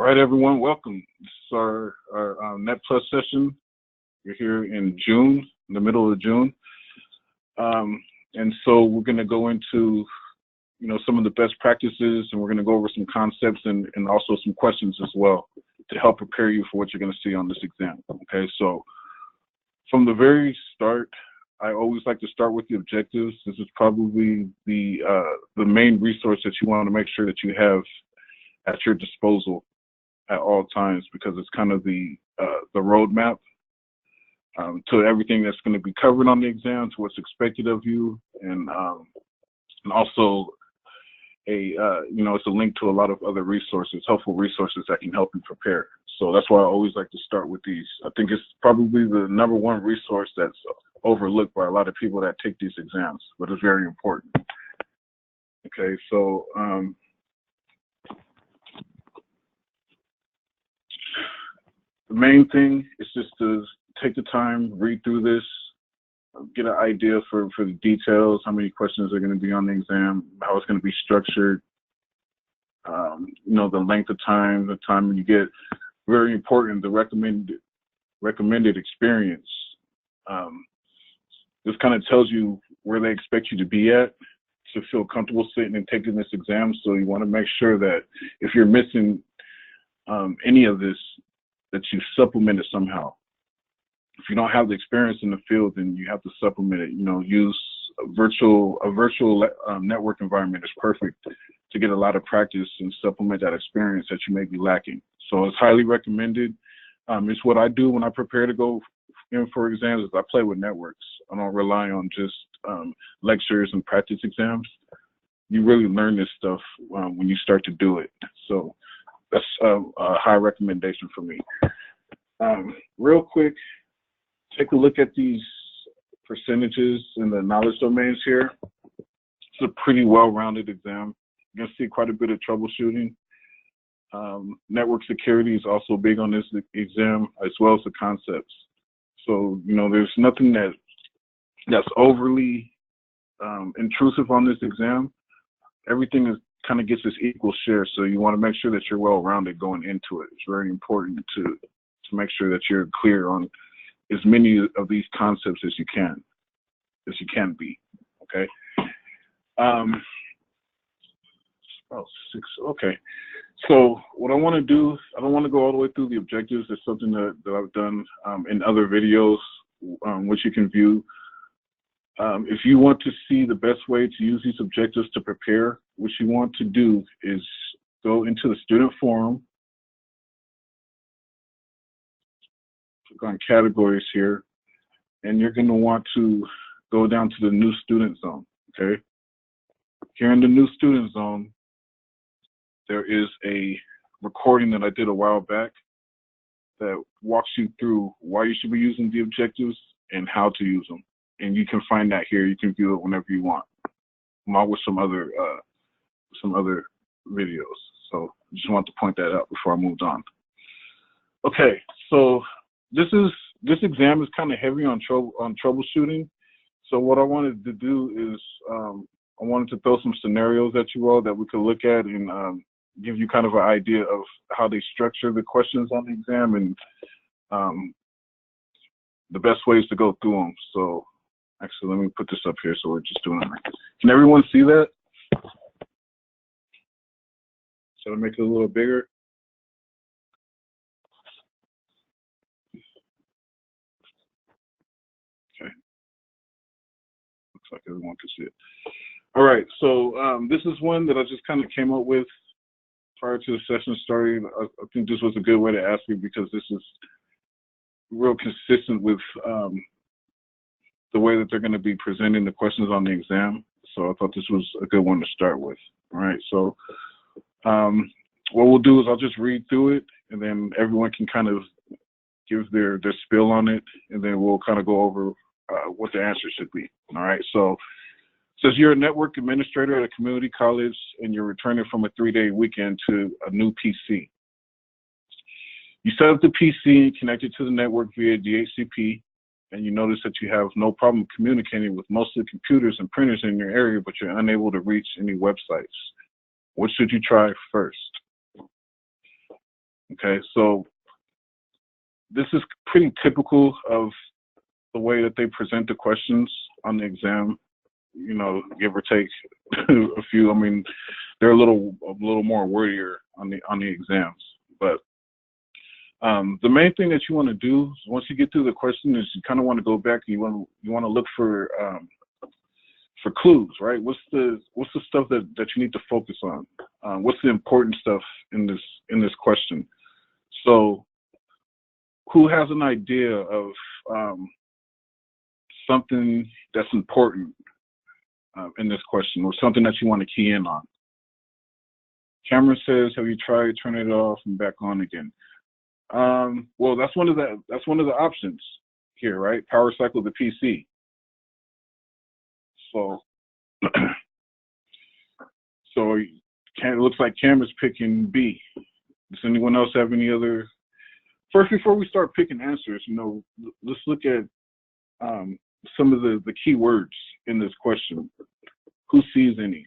All right, everyone, welcome. This is our Net Plus session. We're here in June, in the middle of June. And so we're going to go into, some of the best practices, and we're going to go over some concepts and also some questions as well to help prepare you for what you're going to see on this exam. Okay, so from the very start, I always like to start with the objectives. This is probably the main resource that you want to make sure that you have at your disposal at all times, because it's kind of the roadmap to everything that's going to be covered on the exam, to what's expected of you, and also it's a link to a lot of other resources, helpful resources that can help you prepare. So that's why I always like to start with these. I think it's probably the number one resource that's overlooked by a lot of people that take these exams, but it's very important. Okay, so the main thing is just to take the time, read through this, get an idea for the details, how many questions are going to be on the exam, how it's going to be structured, the length of time, the time when you get, very important, the recommended experience. This kind of tells you where they expect you to be at to feel comfortable sitting and taking this exam. So you want to make sure that if you're missing any of this, that you supplement it somehow. If you don't have the experience in the field, then you have to supplement it. Use a virtual network environment is perfect to get a lot of practice and supplement that experience that you may be lacking. So it's highly recommended. It's what I do when I prepare to go in for exams. Is I play with networks. I don't rely on just lectures and practice exams. You really learn this stuff when you start to do it. So that's a high recommendation for me. Real quick, take a look at these percentages in the knowledge domains here. It's a pretty well-rounded exam. You're going to see quite a bit of troubleshooting. Network security is also big on this exam, as well as the concepts. So, there's nothing that's overly intrusive on this exam. Everything is kind of gets this equal share, so you want to make sure that you're well-rounded going into it. It's very important to make sure that you're clear on as many of these concepts as you can be. Okay. Okay. So what I want to do, I don't want to go all the way through the objectives. It's something that I've done in other videos, which you can view. If you want to see the best way to use these objectives to prepare, what you want to do is go into the student forum, click on categories here, and you're going to want to go down to the new student zone, okay? Here in the new student zone, there is a recording that I did a while back that walks you through why you should be using the objectives and how to use them. And you can find that here. You can view it whenever you want, along with some other videos. So I just want to point that out before I moved on. Okay, so this exam is kind of heavy on troubleshooting. So what I wanted to do is I wanted to throw some scenarios at you all that we could look at and give you kind of an idea of how they structure the questions on the exam and the best ways to go through them. So actually, let me put this up here so we're just doing it. Can everyone see that? Should I make it a little bigger? Okay. Looks like everyone can see it. All right, so this is one that I just kind of came up with prior to the session starting. I think this was a good way to ask you because this is real consistent with the way that they're going to be presenting the questions on the exam. So I thought this was a good one to start with. All right, so what we'll do is I'll just read through it, and then everyone can kind of give their spill on it, and then we'll kind of go over what the answer should be. All right, so it says you're a network administrator at a community college, and you're returning from a 3-day weekend to a new PC. You set up the PC, connect it to the network via DHCP, and you notice that you have no problem communicating with most of the computers and printers in your area, but you're unable to reach any websites. What should you try first? Okay, so this is pretty typical of the way that they present the questions on the exam, you know, give or take a few. I mean, they're a little more wordier on the exams. But the main thing that you want to do is once you get through the question is you kind of want to go back and you want to look for clues, right? What's the stuff that you need to focus on? What's the important stuff in this question? So who has an idea of something that's important in this question, or something that you want to key in on? Cameron says, "Have you tried turning it off and back on again?" Well, that's one of the options here, right? Power cycle the PC. So, it looks like Cam is picking B. Does anyone else have any other? First, before we start picking answers, you know, let's look at some of the key words in this question. Who sees any?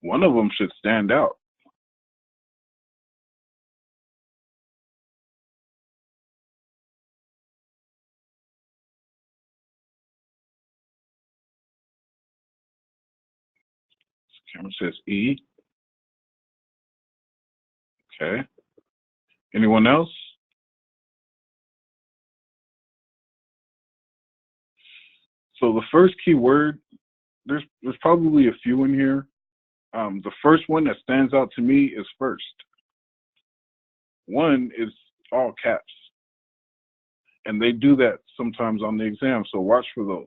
One of them should stand out. Cameron says E. Okay. Anyone else? So the first key word, there's probably a few in here. The first one that stands out to me is first. One is all caps. And they do that sometimes on the exam, so watch for those.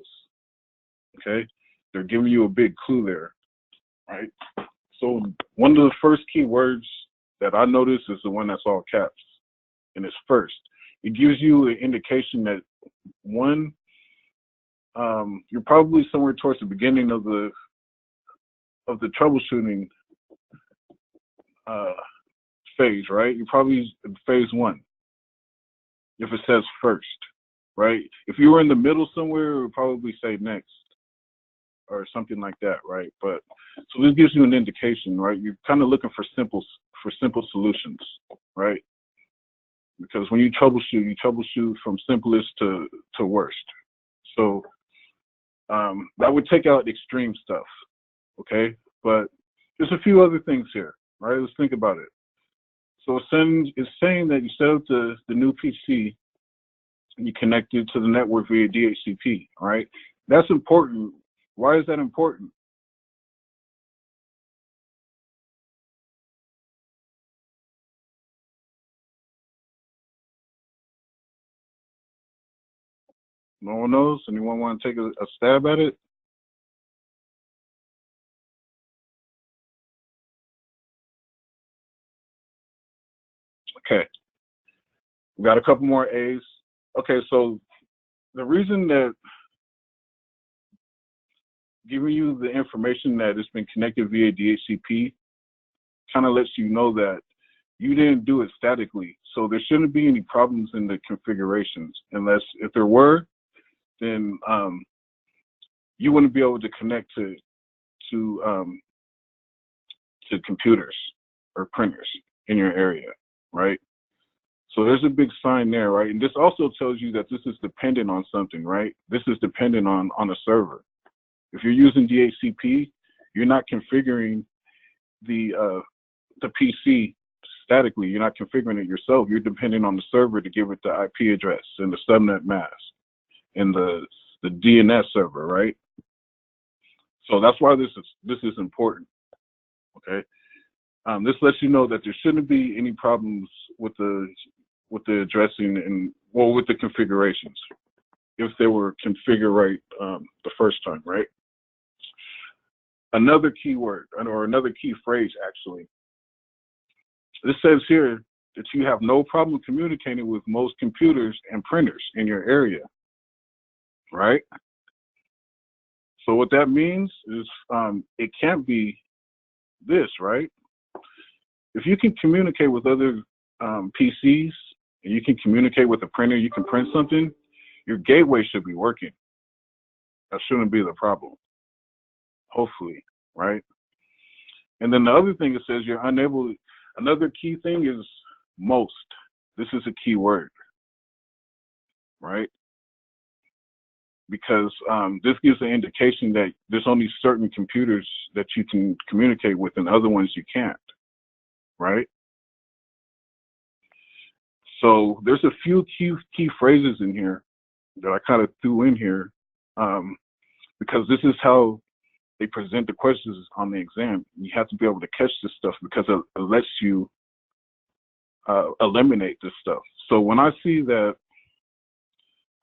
Okay? They're giving you a big clue there, right? So one of the first key words that I notice is the one that's all caps, and it's first. It gives you an indication that one, you're probably somewhere towards the beginning of the troubleshooting phase, right? You're probably in phase one if it says first, right? If you were in the middle somewhere, it would probably say next or something like that, right? But so this gives you an indication, right? You're kind of looking for simple solutions, right? Because when you troubleshoot from simplest to worst. So that would take out extreme stuff, okay? But there's a few other things here, right? Let's think about it. So it's saying that you set up the new PC and you connect it to the network via DHCP, right? That's important. Why is that important? No one knows? Anyone want to take a stab at it? Okay. We got a couple more A's. Okay, so the reason that giving you the information that it's been connected via DHCP kind of lets you know that you didn't do it statically. So there shouldn't be any problems in the configurations, unless if there were, then you wouldn't be able to connect to computers or printers in your area, right? So there's a big sign there, right? And this also tells you that this is dependent on something, right? This is dependent on a server. If you're using DHCP, you're not configuring the PC statically. You're not configuring it yourself. You're depending on the server to give it the IP address and the subnet mask and the DNS server, right? So that's why this is important. Okay, this lets you know that there shouldn't be any problems with the addressing and with the configurations if they were configured right the first time, right? Another keyword or another key phrase actually. This says here that you have no problem communicating with most computers and printers in your area, right? So what that means is it can't be this, right? If you can communicate with other PCs and you can communicate with a printer, you can print something, your gateway should be working. That shouldn't be the problem, hopefully, right? And then the other thing it says you're unable, another key thing is most. This is a key word, right? Because this gives an indication that there's only certain computers that you can communicate with and other ones you can't, right? So there's a few key phrases in here that I kind of threw in here because this is how they present the questions on the exam. You have to be able to catch this stuff because it lets you eliminate this stuff. So when I see that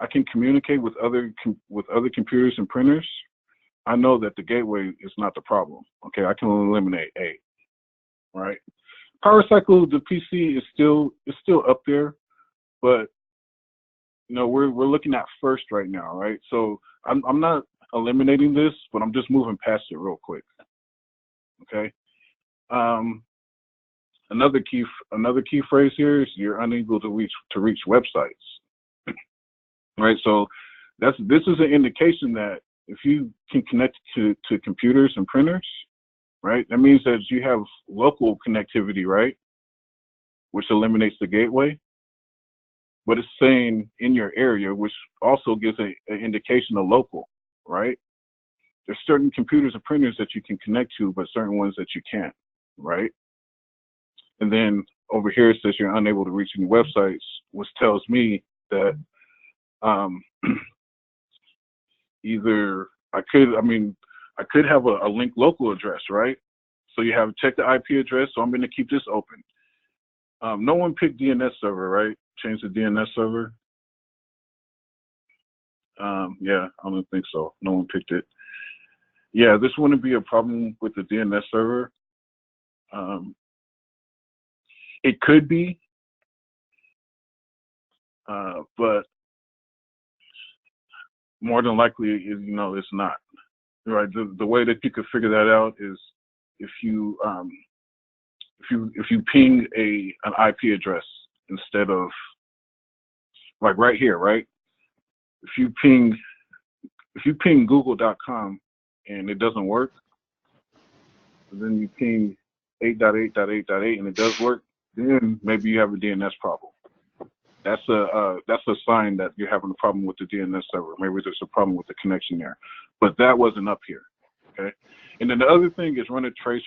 I can communicate with other computers and printers, I know that the gateway is not the problem. Okay, I can eliminate A, right? PowerCycle, the PC is still up there, but you know we're looking at first right now, right? So I'm not eliminating this, but I'm just moving past it real quick. Okay. Another key phrase here is you're unable to reach websites, right? So this is an indication that if you can connect to computers and printers, right, that means that you have local connectivity, right, which eliminates the gateway. But it's saying in your area, which also gives an indication of local, right? There's certain computers and printers that you can connect to, but certain ones that you can't, right? And then over here it says you're unable to reach any websites, which tells me that either I could have a link local address, right? So you have check the IP address. So I'm going to keep this open. No one picked DNS server, right? Change the DNS server. Yeah, I don't think so. No one picked it. Yeah, this wouldn't be a problem with the DNS server. It could be, but more than likely, you know, it's not. Right. The way that you could figure that out is if you ping an IP address instead of like right here, right? If you ping google.com and it doesn't work, then you ping 8.8.8.8 and it does work, then maybe you have a DNS problem. That's a sign that you're having a problem with the DNS server. Maybe there's a problem with the connection there, but that wasn't up here. Okay. And then the other thing is run a trace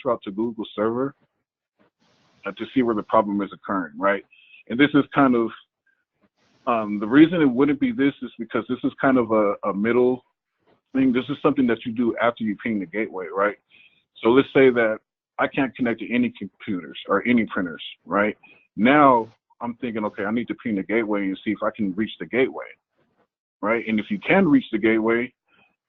route to Google server to see where the problem is occurring, right? And this is kind of the reason it wouldn't be this is because this is kind of a middle thing. This is something that you do after you ping the gateway, right? So let's say that I can't connect to any computers or any printers, right? Now I'm thinking, okay, I need to ping the gateway and see if I can reach the gateway, right? And if you can reach the gateway,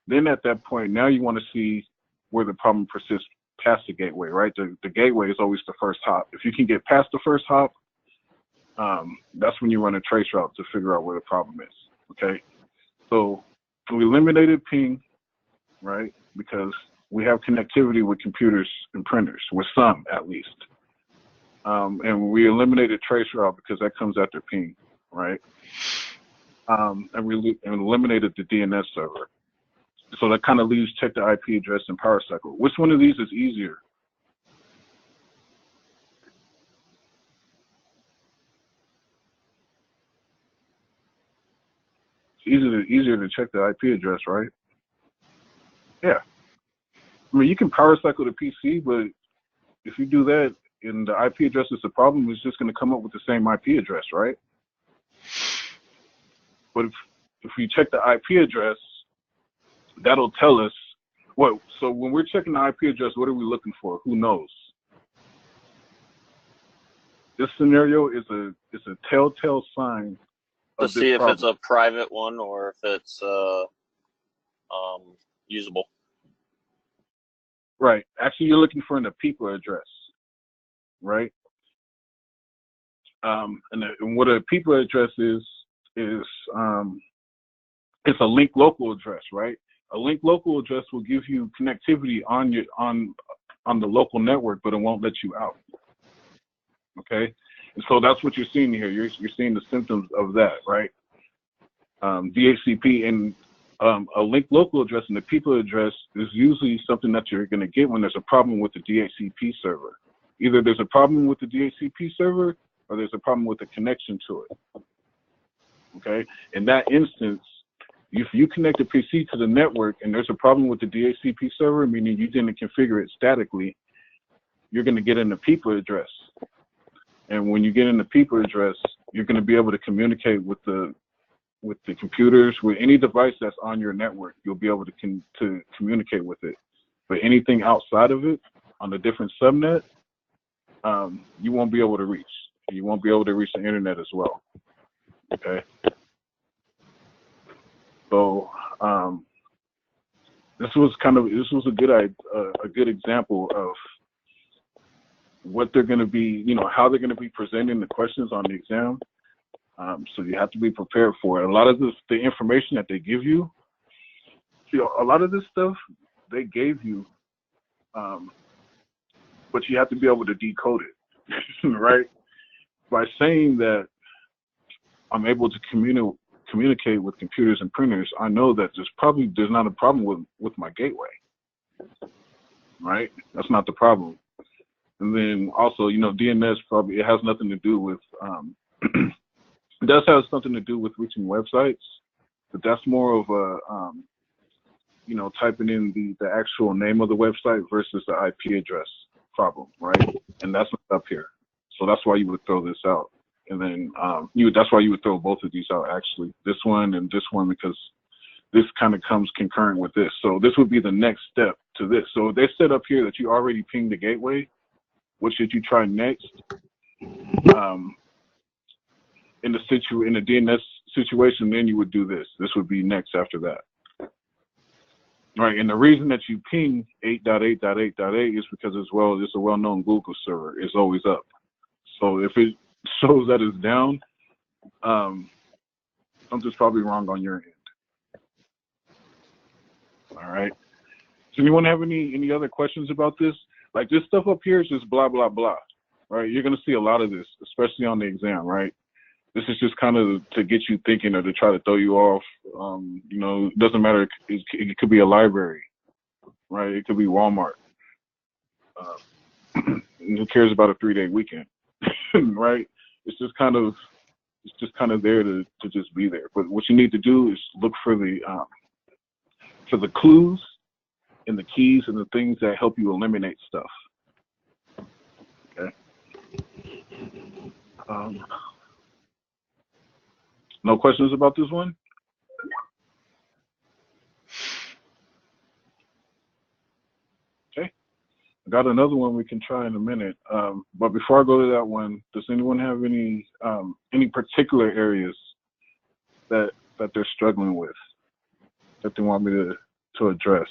then at that point, now you want to see where the problem persists past the gateway, right? The gateway is always the first hop. If you can get past the first hop, that's when you run a trace route to figure out where the problem is, okay? So we eliminated ping, right? Because we have connectivity with computers and printers, with some at least. And we eliminated trace route because that comes after ping, right? And we eliminated the DNS server. So that kind of leaves check the IP address and PowerCycle. Which one of these is easier? It's easier to check the IP address, right? Yeah. I mean, you can PowerCycle the PC, but if you do that and the IP address is the problem, it's just going to come up with the same IP address, right? But if we check the IP address, that'll tell us what. So when we're checking the IP address, what are we looking for? Who knows? This scenario is a telltale sign to see if it's a private one or if it's usable. Right. Actually, you're looking for an APIPA address, right? And what a APIPA address is it's a link local address, right? A link local address will give you connectivity on the local network, but it won't let you out. Okay, and so that's what you're seeing here. You're seeing the symptoms of that, right? DHCP, and A linked local address and the people address is usually something that you're going to get when there's a problem with the DHCP server. Either there's a problem with the DHCP server or there's a problem with the connection to it. Okay? In that instance, if you connect a PC to the network and there's a problem with the DHCP server, meaning you didn't configure it statically, you're going to get in the people address. And when you get in the people address, you're going to be able to communicate with the computers, with any device that's on your network. You'll be able to communicate with it. But anything outside of it, on a different subnet, you won't be able to reach. You won't be able to reach the internet as well. Okay. So this was a good example of what they're going to be, how they're going to be presenting the questions on the exam. So you have to be prepared for it. A lot of the information that they give you, a lot of this stuff they gave you, but you have to be able to decode it, right? By saying that I'm able to communicate with computers and printers, I know that there's not a problem with my gateway, right? That's not the problem. And then also, DNS it has nothing to do with, it does have something to do with reaching websites, but that's more of a, typing in the actual name of the website versus the IP address problem, right? And that's not up here. So that's why you would throw this out. And then that's why you would throw both of these out, actually. This one and this one, because this kind of comes concurrent with this. So this would be the next step to this. So they said up here that you already pinged the gateway. What should you try next? In the DNS situation, then you would do this. This would be next after that. All right, and the reason that you ping 8.8.8.8 is because it's a well-known Google server. It's always up. So if it shows that it's down, something's probably wrong on your end. All right. Does anyone have any other questions about this? Like, this stuff up here is just blah, blah, blah, right? You're going to see a lot of this, especially on the exam, right? This is just kind of to get you thinking or to try to throw you off. It doesn't matter. It could be a library, right? It could be Walmart. Who cares about a 3-day weekend, right? It's just kind of there to just be there. But what you need to do is look for the clues and the keys and the things that help you eliminate stuff. Okay. No questions about this one? Okay. I got another one we can try in a minute. But before I go to that one, does anyone have any particular areas that they're struggling with that they want me to address?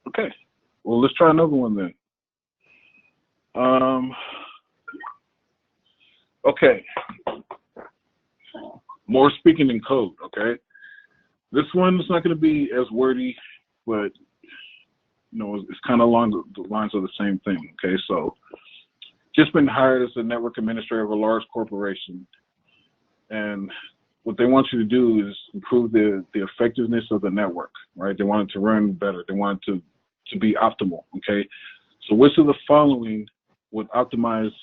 Okay. Well, let's try another one then. Okay. More speaking in code, okay? This one is not going to be as wordy, but, it's kind of along the lines of the same thing, okay? So, just been hired as a network administrator of a large corporation, and what they want you to do is improve the effectiveness of the network, right? They want it to run better. They want it to be optimal, okay? So which of the following would optimize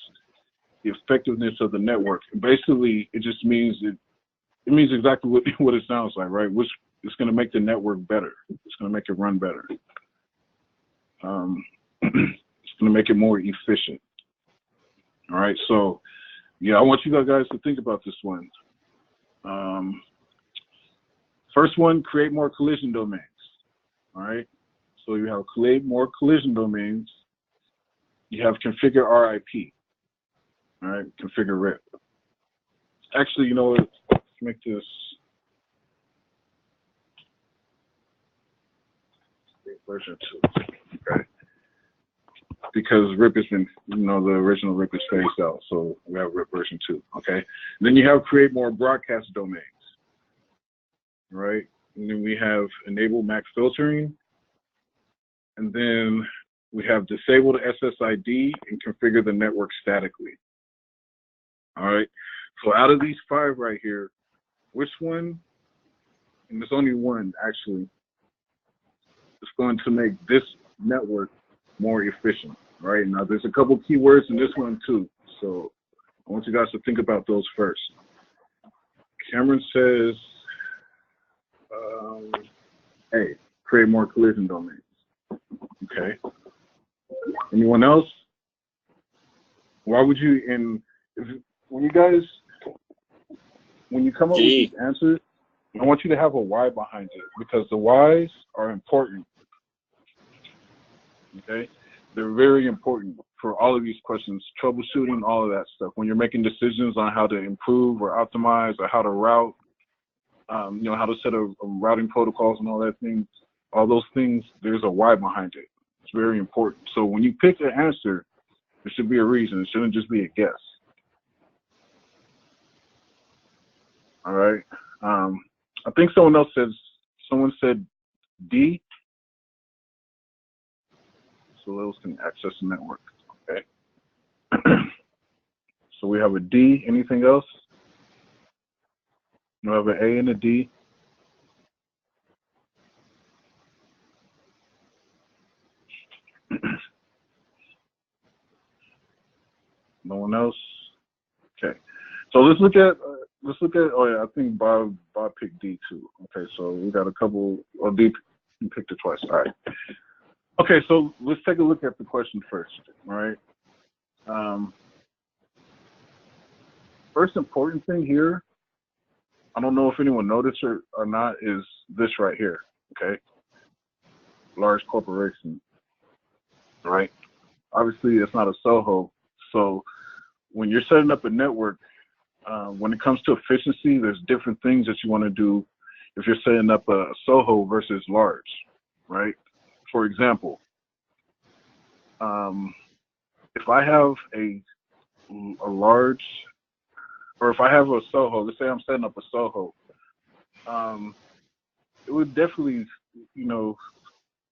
the effectiveness of the network? And basically, it just means it means exactly what it sounds like, right? Which is going to make the network better. It's going to make it run better. It's going to make it more efficient. All right, so yeah, I want you guys to think about this one. First one, create more collision domains. All right, so you have create more collision domains. You have configure RIP. All right, configure RIP. Actually, you know what? Let's make this version 2. Okay. Because RIP has been, the original RIP is phased out, so we have RIP version 2, okay? And then you have create more broadcast domains, right? And then we have enable MAC filtering, and then we have disable the SSID and configure the network statically. All right. So out of these 5 right here, which one, and there's only one actually, is going to make this network more efficient? Right. Now, there's a couple keywords in this one too. So I want you guys to think about those first. Cameron says, hey, create more collision domains. Okay. Anyone else? Why would you, when you come up with these answers, I want you to have a why behind it, because the whys are important. Okay? They're very important for all of these questions, troubleshooting, all of that stuff. When you're making decisions on how to improve or optimize or how to route, how to set a routing protocols and all that things, all those things, there's a why behind it. It's very important. So when you pick an answer, there should be a reason. It shouldn't just be a guess. All right. I think someone said D, so those can access the network. Okay. So we have a D. Anything else? We have an A and a D. No one else? Okay. So let's look at, oh yeah, I think Bob picked D too. Okay, so we got a couple, D picked it twice. All right. Okay, so let's take a look at the question first, all right? First important thing here, I don't know if anyone noticed it or not, is this right here, okay? Large corporation, right? Obviously, it's not a SOHO, so when you're setting up a network, when it comes to efficiency, there's different things that you want to do if you're setting up a SOHO versus large, right? For example, if I have a large, or if I have a SOHO, let's say I'm setting up a SOHO, it would definitely,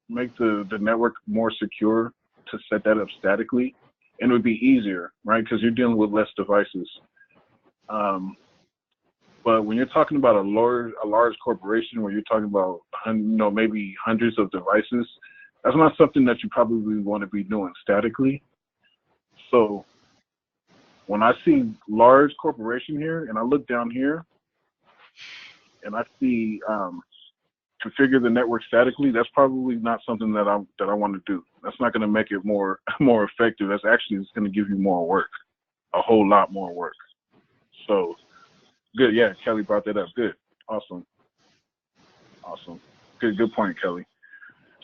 make the network more secure to set that up statically, and it would be easier, right? Because you're dealing with less devices. But when you're talking about a large corporation where you're talking about, maybe hundreds of devices, that's not something that you probably want to be doing statically. So when I see large corporation here and I look down here and I see configure the network statically, that's probably not something that I want to do. That's not going to make it more effective. That's actually just going to give you more work, a whole lot more work. So good, yeah, Kelly brought that up. Good, awesome. Good point, Kelly.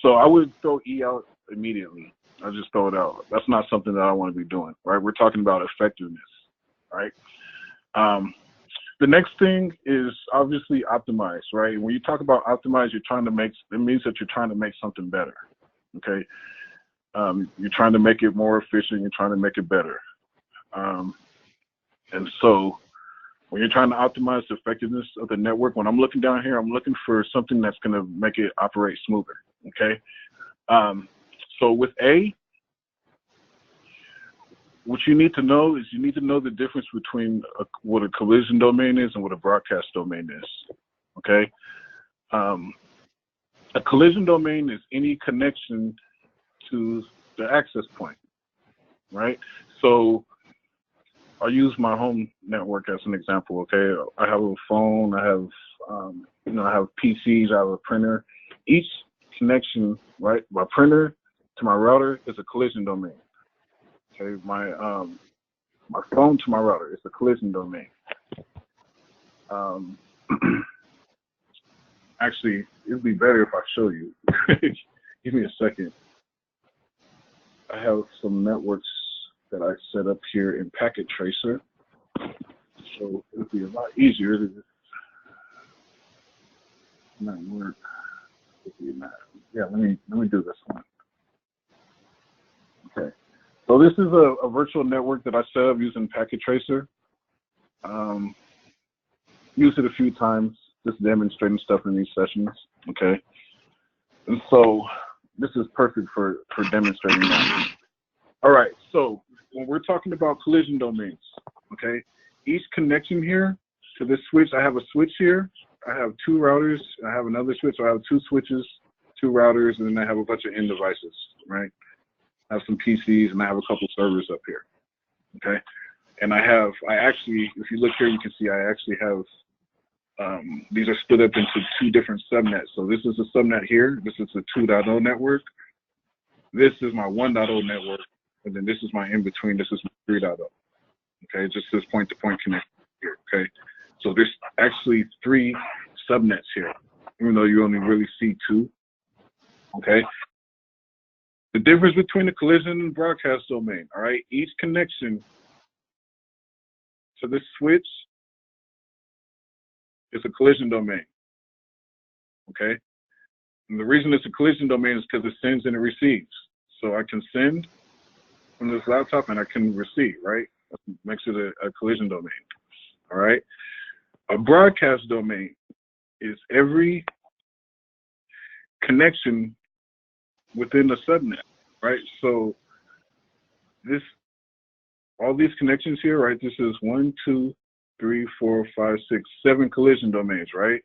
So I would throw E out immediately. I just throw it out. That's not something that I want to be doing, right? We're talking about effectiveness, right? The next thing is obviously optimize, right? When you talk about optimize, it means that you're trying to make something better, okay? You're trying to make it more efficient. You're trying to make it better. And so when you're trying to optimize the effectiveness of the network, when I'm looking down here, I'm looking for something that's going to make it operate smoother, okay? So with A, what you need to know is you need to know the difference between what a collision domain is and what a broadcast domain is, okay? A collision domain is any connection to the access point, right? So I'll use my home network as an example, okay? I have a phone, I have, I have PCs, I have a printer. Each connection, right, my printer to my router is a collision domain. Okay, my phone to my router is a collision domain. Actually, it'd be better if I show you. Give me a second. I have some networks that I set up here in Packet Tracer, so it'd be a lot easier to just network. Yeah, let me do this one. Okay. So this is a virtual network that I set up using Packet Tracer. Used it a few times, just demonstrating stuff in these sessions, okay? And so this is perfect for demonstrating that. All right, so when we're talking about collision domains, okay, each connection here to this switch, I have a switch here. I have 2 routers. I have another switch. So I have 2 switches, 2 routers, and then I have a bunch of end devices, right? I have some PCs, and I have a couple servers up here, okay? And I actually, if you look here, you can see I actually have, these are split up into 2 different subnets. So this is a subnet here. This is a 2.0 network. This is my 1.0 network. And then this is my in-between. This is my 3.0. Okay, just this point-to-point connection here, okay? So there's actually 3 subnets here, even though you only really see 2, okay? The difference between a collision and broadcast domain, all right? Each connection to this switch is a collision domain, okay? And the reason it's a collision domain is because it sends and it receives. So I can send from this laptop and I can receive, right? That makes it a collision domain, all right? A broadcast domain is every connection within the subnet, right? So all these connections here, right? This is 1, 2, 3, 4, 5, 6, 7 collision domains, right?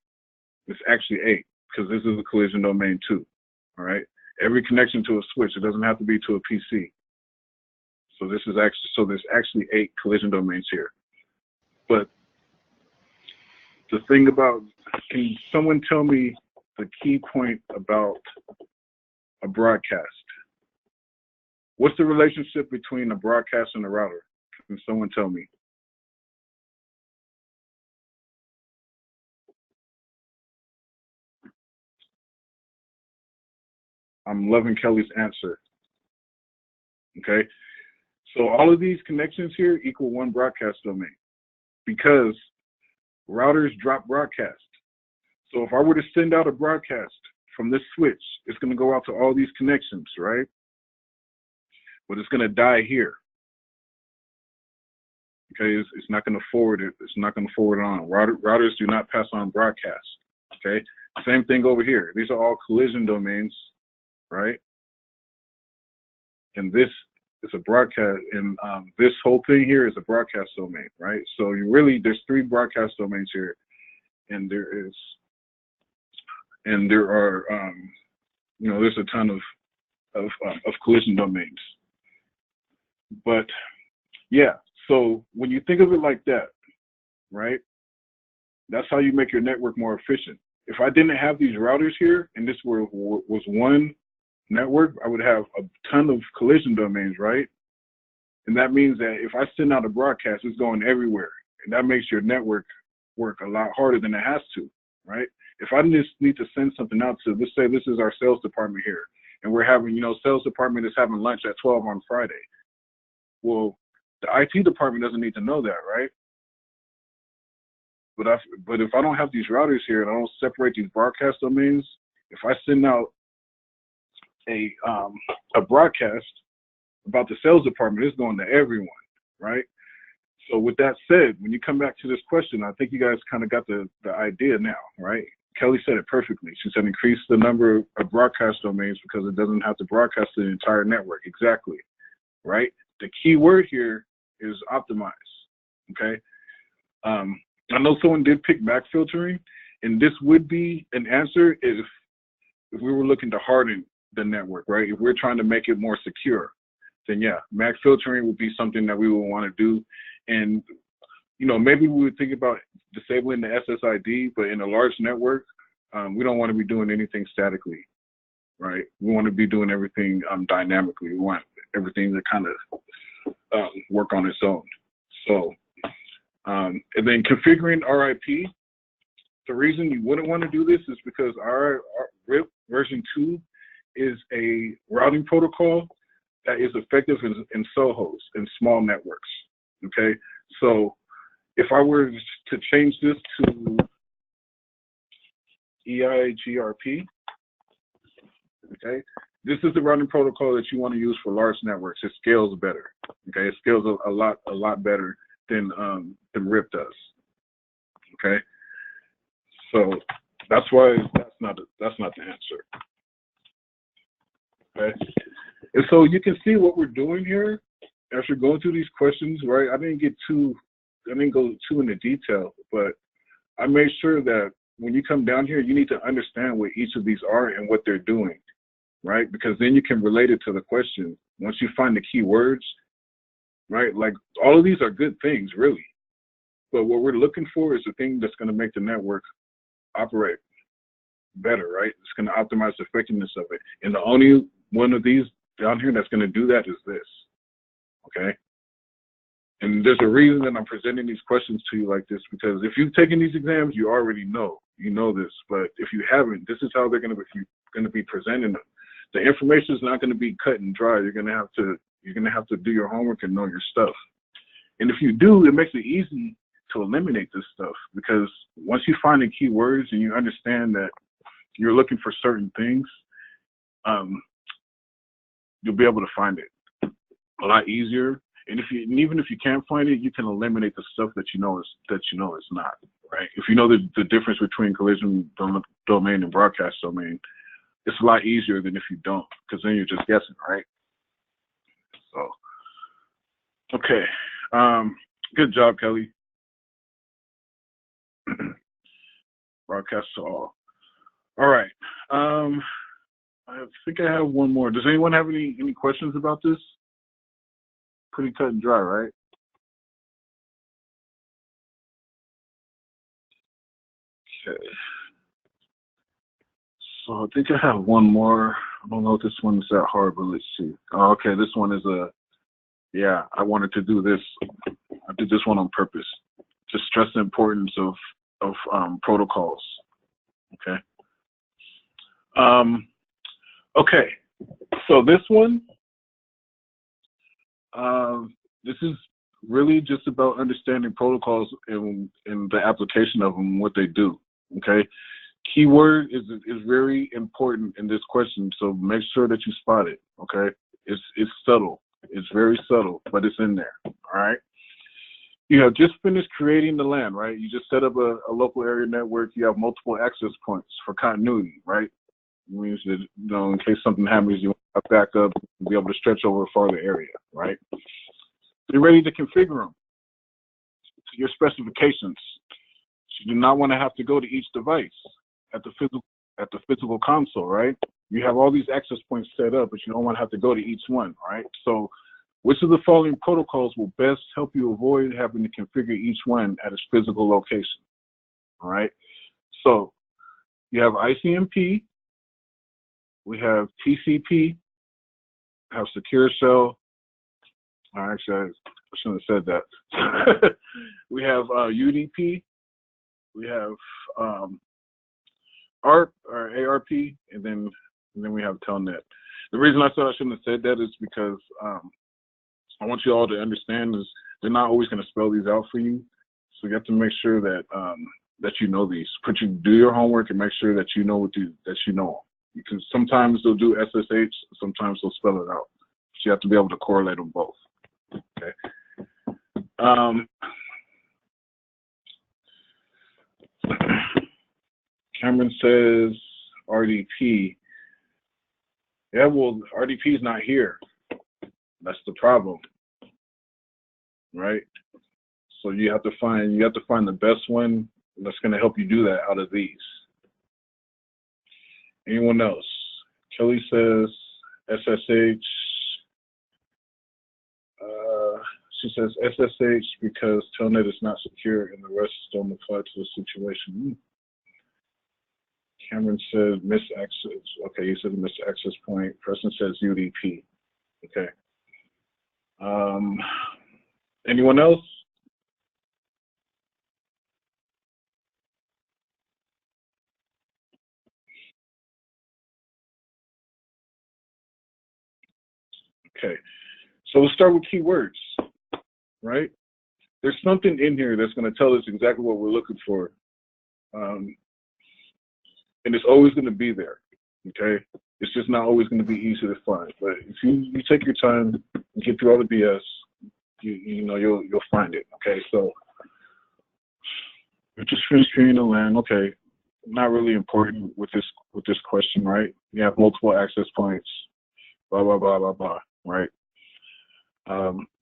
It's actually 8 because this is a collision domain too, all right? Every connection to a switch, it doesn't have to be to a PC. So there's actually 8 collision domains here. But the thing about, can someone tell me the key point about a broadcast? What's the relationship between a broadcast and a router? Can someone tell me? I'm loving Kelly's answer. Okay, so all of these connections here equal 1 broadcast domain because routers drop broadcast. So if I were to send out a broadcast from this switch, it's going to go out to all these connections, right? But it's going to die here. Okay, it's not going to forward it. It's not going to forward it on. Routers do not pass on broadcast. Okay, same thing over here. These are all collision domains, right? And this is a broadcast, and this whole thing here is a broadcast domain, right? So there's 3 broadcast domains here, and there are, there's a ton of collision domains. But yeah, so when you think of it like that, right? That's how you make your network more efficient. If I didn't have these routers here, and this was 1 network, I would have a ton of collision domains, right? And that means that if I send out a broadcast, it's going everywhere. And that makes your network work a lot harder than it has to, right? If I just need to send something out to, let's say this is our sales department here, and we're having, sales department is having lunch at 12 on Friday. Well, the IT department doesn't need to know that, right? But if I don't have these routers here and I don't separate these broadcast domains, if I send out a broadcast about the sales department, it's going to everyone, right? So with that said, when you come back to this question, I think you guys kind of got the idea now, right? Kelly said it perfectly. She said increase the number of broadcast domains because it doesn't have to broadcast the entire network. Exactly, right? The key word here is optimize, okay? I know someone did pick MAC filtering, and this would be an answer if we were looking to harden the network, right? If we're trying to make it more secure, then yeah, MAC filtering would be something that we would want to do. And, maybe we would think about disabling the SSID, but in a large network, we don't want to be doing anything statically, right? We want to be doing everything dynamically. We want everything to kind of work on its own. So, and then configuring RIP, the reason you wouldn't want to do this is because our RIP version 2 is a routing protocol that is effective in SOHOs, in small networks, okay? So if I were to change this to EIGRP, okay, this is the routing protocol that you want to use for large networks. It scales better, okay? It scales a lot better than RIP does, okay? So that's why that's not the answer, okay? And so you can see what we're doing here as you're going through these questions, right? I didn't get too didn't go too into detail, but I made sure that when you come down here, you need to understand what each of these are and what they're doing, right? Because then you can relate it to the question. Once you find the key words, right? Like all of these are good things, really. But what we're looking for is the thing that's going to make the network operate better, right? It's going to optimize the effectiveness of it. And the only one of these down here that's going to do that is this, okay? And there's a reason that I'm presenting these questions to you like this, because if you've taken these exams, you already know, you know this. But if you haven't, this is how they're going to be presenting them. The information is not going to be cut and dry. You're going to have to do your homework and know your stuff. And if you do, it makes it easy to eliminate this stuff, because once you find the key words and you understand that you're looking for certain things, you'll be able to find it a lot easier. And even if you can't find it, you can eliminate the stuff that you know is not, right? If you know the difference between collision domain and broadcast domain, it's a lot easier than if you don't, because then you're just guessing, right? So, okay, good job, Kelly. Broadcast to all. All right. I think I have one more. Does anyone have any questions about this? Pretty cut and dry, right? Okay. So I think I have one more. I don't know if this one's that hard, but let's see. Oh, okay, this one is yeah, I wanted to do this. I did this one on purpose. Just stress the importance of protocols. Okay. Okay. So this one, this is really just about understanding protocols and the application of them, what they do. Okay. Keyword is very important in this question, so make sure that you spot it. Okay. It's subtle. It's very subtle, but it's in there. All right. You have just finished creating the LAN, right? You just set up a local area network. You have multiple access points for continuity, right? It means that, you know, in case something happens, you want to back up and be able to stretch over a farther area, right? You're ready to configure them to your specifications. You do not want to have to go to each device at the physical console, right? You have all these access points set up, but you don't want to have to go to each one, right? So which of the following protocols will best help you avoid having to configure each one at its physical location? All right. So you have ICMP, we have TCP, we have Secure Shell. Actually, I shouldn't have said that. We have UDP, we have ARP or ARP, and then we have Telnet. The reason I said I shouldn't have said that is because I want you all to understand is they're not always going to spell these out for you. So you have to make sure that that you know these. Do your homework and make sure that you know that you know. Because sometimes they'll do SSH, sometimes they'll spell it out. So you have to be able to correlate them both. Okay. Cameron says RDP. Yeah, well, RDP is not here. That's the problem, right? So you have to find the best one that's going to help you do that out of these. Anyone else? Kelly says SSH. She says SSH because Telnet is not secure and the rest don't apply to the situation. Cameron said missed access. Okay, you said missed access point. Preston says UDP. Okay. Anyone else? Okay, so we'll start with keywords, right? There's something in here that's going to tell us exactly what we're looking for. And it's always going to be there, okay? It's just not always going to be easy to find. But if you take your time and get through all the BS, you know you'll find it, okay? So we're just finished creating a LAN, okay? Not really important with this question, right? You have multiple access points, blah blah blah blah blah, right?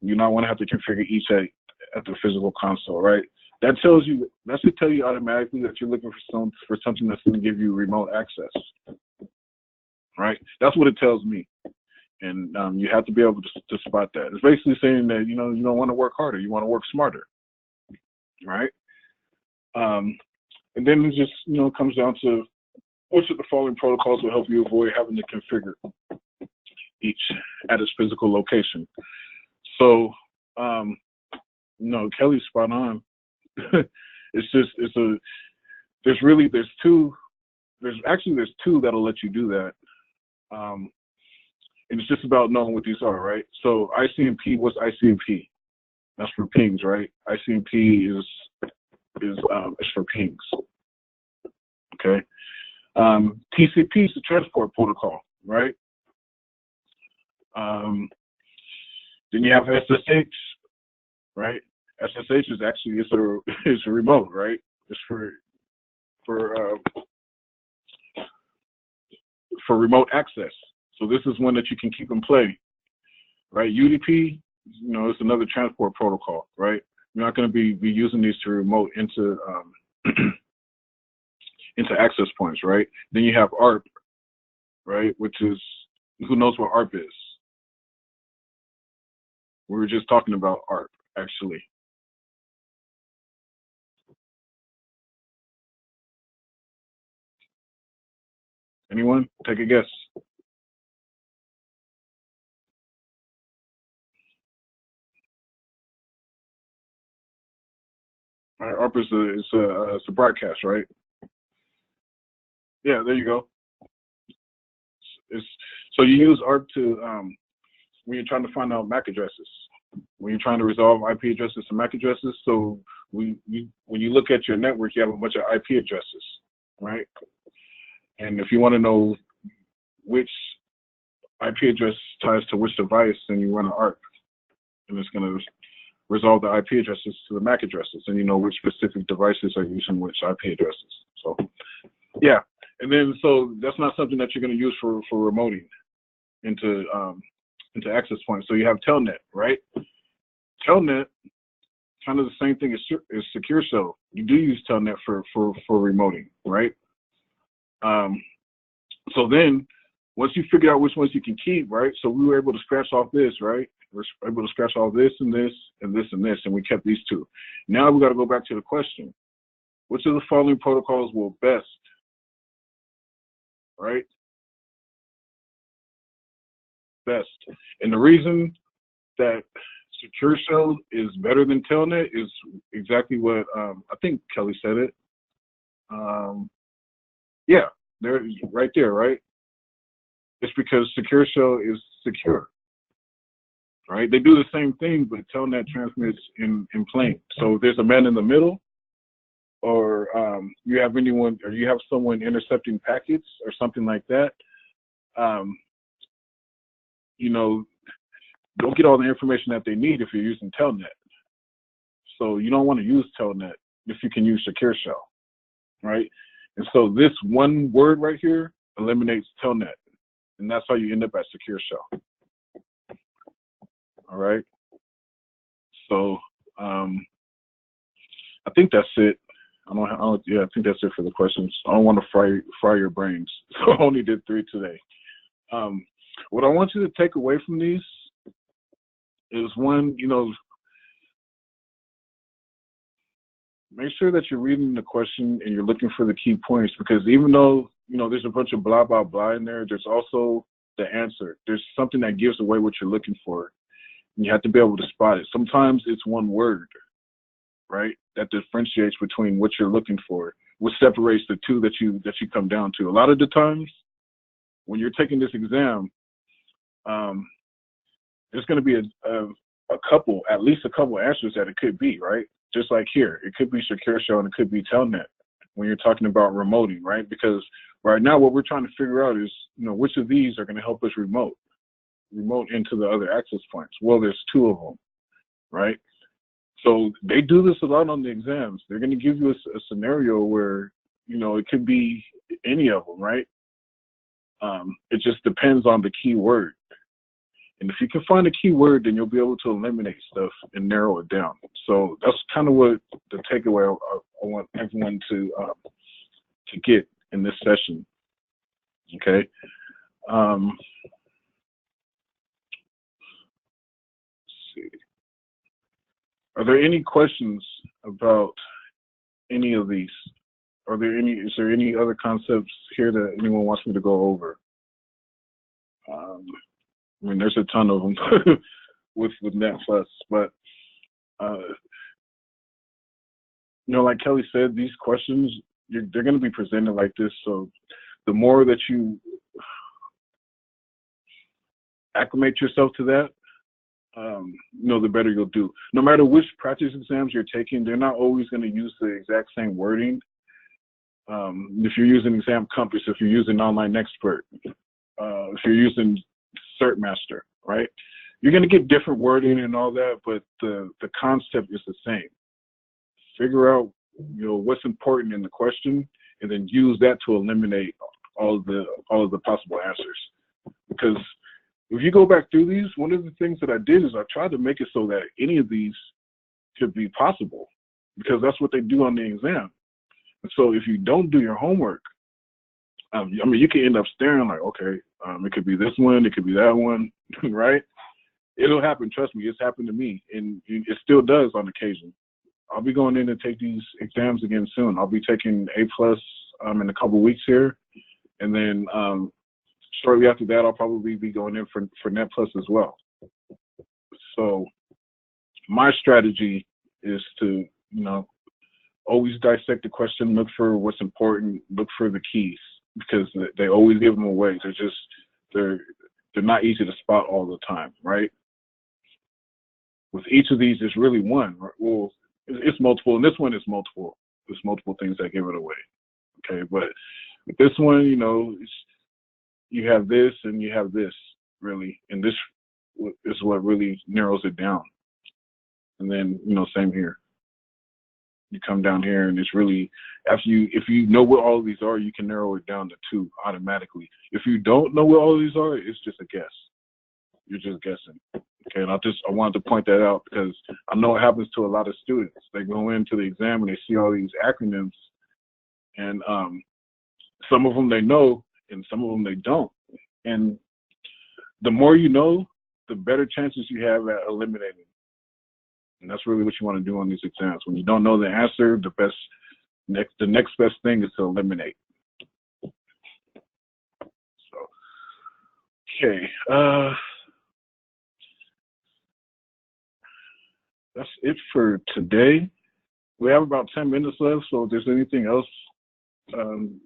You not want to have to configure each at the physical console, right? That should tell you automatically that you're looking for something that's going to give you remote access, right? That's what it tells me. And you have to be able to spot that. It's basically saying that, you don't want to work harder. You want to work smarter, right? And then it just, comes down to which of the following protocols will help you avoid having to configure each at its physical location. So, Kelly's spot on. There's two that'll let you do that. And it's just about knowing what these are, right? So ICMP, what's ICMP? That's for pings, right? ICMP is for pings. Okay. TCP is the transport protocol, right? Then you have SSH, right? SSH is actually it's a remote, right? It's for remote access. So this is one that you can keep in play, right? UDP, it's another transport protocol, right? You're not going to be using these to remote into into access points, right? Then you have ARP, right? Which is, who knows what ARP is? We were just talking about ARP, actually. Anyone? Take a guess. All right, ARP is a broadcast, right? Yeah, there you go. So you use ARP to when you're trying to find out MAC addresses, when you're trying to resolve IP addresses to MAC addresses. So when you look at your network, you have a bunch of IP addresses, right? And if you want to know which IP address ties to which device, then you run an ARP, and it's going to resolve the IP addresses to the MAC addresses, and you know which specific devices are using which IP addresses. So, yeah, and then so that's not something that you're going to use for remoting into access points. So you have Telnet, right? Telnet, kind of the same thing as Secure Shell. You do use Telnet for remoting, right? So then, once you figure out which ones you can keep, right? So we were able to scratch off this, right? We're able to scratch off this and this and this and this, and we kept these two. Now we got to go back to the question: which of the following protocols will best, right? Best. And the reason that Secure Shell is better than Telnet is exactly what I think Kelly said it. Yeah, there, right there, right? It's because Secure Shell is secure, right? They do the same thing, but Telnet transmits in plane. So if there's a man in the middle, or you have someone intercepting packets or something like that, don't get all the information that they need if you're using Telnet. So you don't want to use Telnet if you can use Secure Shell, right? And so this one word right here eliminates Telnet, and that's how you end up at Secure Shell. All right. So I think that's it. I think that's it for the questions. I don't want to fry your brains, so I only did 3 today. What I want you to take away from these is one, make sure that you're reading the question and you're looking for the key points, because even though, there's a bunch of blah, blah, blah in there, there's also the answer. There's something that gives away what you're looking for. And you have to be able to spot it. Sometimes it's one word, right, that differentiates between what you're looking for, which separates the two that you come down to. A lot of the times when you're taking this exam, there's going to be at least a couple answers that it could be, right? Just like here, it could be Secure Shell and it could be Telnet when you're talking about remoting, right? Because right now what we're trying to figure out is, which of these are going to help us remote into the other access points. Well, there's 2 of them, right? So they do this a lot on the exams. They're going to give you a scenario where, it could be any of them, right? It just depends on the key word. And if you can find a keyword, then you'll be able to eliminate stuff and narrow it down. So that's kind of what the takeaway I want everyone to get in this session. Okay. Let's see. Are there any questions about any of these? Is there any other concepts here that anyone wants me to go over? I mean, there's a ton of them with Net Plus, but like Kelly said, these questions, they're going to be presented like this. So the more that you acclimate yourself to that, the better you'll do. No matter which practice exams you're taking, they're not always going to use the exact same wording. If you're using Exam Compass, if you're using Online Expert, if you're using CertMaster, right? You're going to get different wording and all that, but the concept is the same. Figure out, what's important in the question, and then use that to eliminate all of the possible answers. Because if you go back through these, one of the things that I did is I tried to make it so that any of these could be possible, because that's what they do on the exam. And so if you don't do your homework, you can end up staring like, okay, it could be this one, it could be that one, right? It'll happen. Trust me, it's happened to me, and it still does on occasion. I'll be going in to take these exams again soon. I'll be taking A+ in a couple weeks here, and then shortly after that, I'll probably be going in for Net Plus as well. So my strategy is to, always dissect the question, look for what's important, look for the keys, because they always give them away. They're not easy to spot all the time, right? With each of these, there's really one. Well, it's multiple, and this one is multiple. There's multiple things that give it away. Okay, but with this one, you have this and you have this, really, and this is what really narrows it down. And then, same here. You come down here, and it's really, if you know what all of these are, you can narrow it down to 2 automatically. If you don't know what all of these are, it's just a guess. You're just guessing. Okay, and I wanted to point that out because I know it happens to a lot of students. They go into the exam and they see all these acronyms, and some of them they know, and some of them they don't. And the more you know, the better chances you have at eliminating. And that's really what you want to do on these exams. When you don't know the answer, the next best thing is to eliminate. So, okay. That's it for today. We have about 10 minutes left, so if there's anything else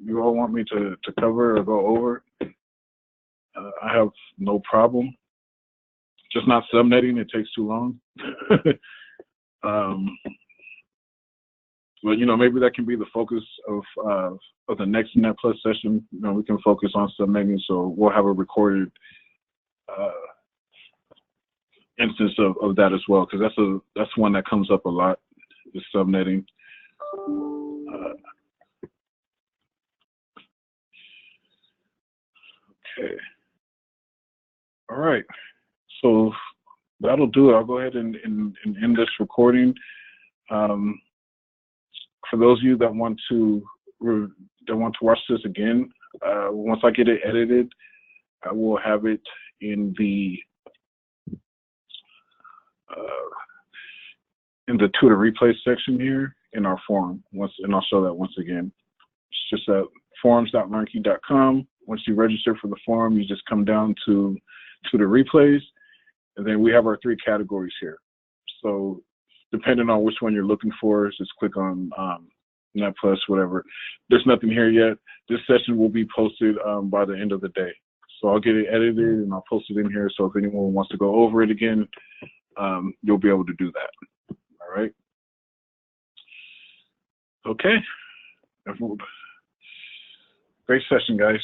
you all want me to cover or go over, I have no problem. Just not subnetting, it takes too long. But maybe that can be the focus of the next Net Plus session. We can focus on subnetting, so we'll have a recorded instance of that as well, because that's one that comes up a lot, is subnetting. Okay. All right. So that'll do it. I'll go ahead and end this recording. For those of you that want to watch this again, once I get it edited, I will have it in the tutor replay section here in our forum. And I'll show that once again. It's just at forums.learnkey.com. Once you register for the forum, you just come down to tutor replays, and then we have our 3 categories here. So depending on which one you're looking for, just click on Net Plus, whatever. There's nothing here yet. This session will be posted by the end of the day. So I'll get it edited and I'll post it in here. So if anyone wants to go over it again, you'll be able to do that. All right. Okay. Great session, guys.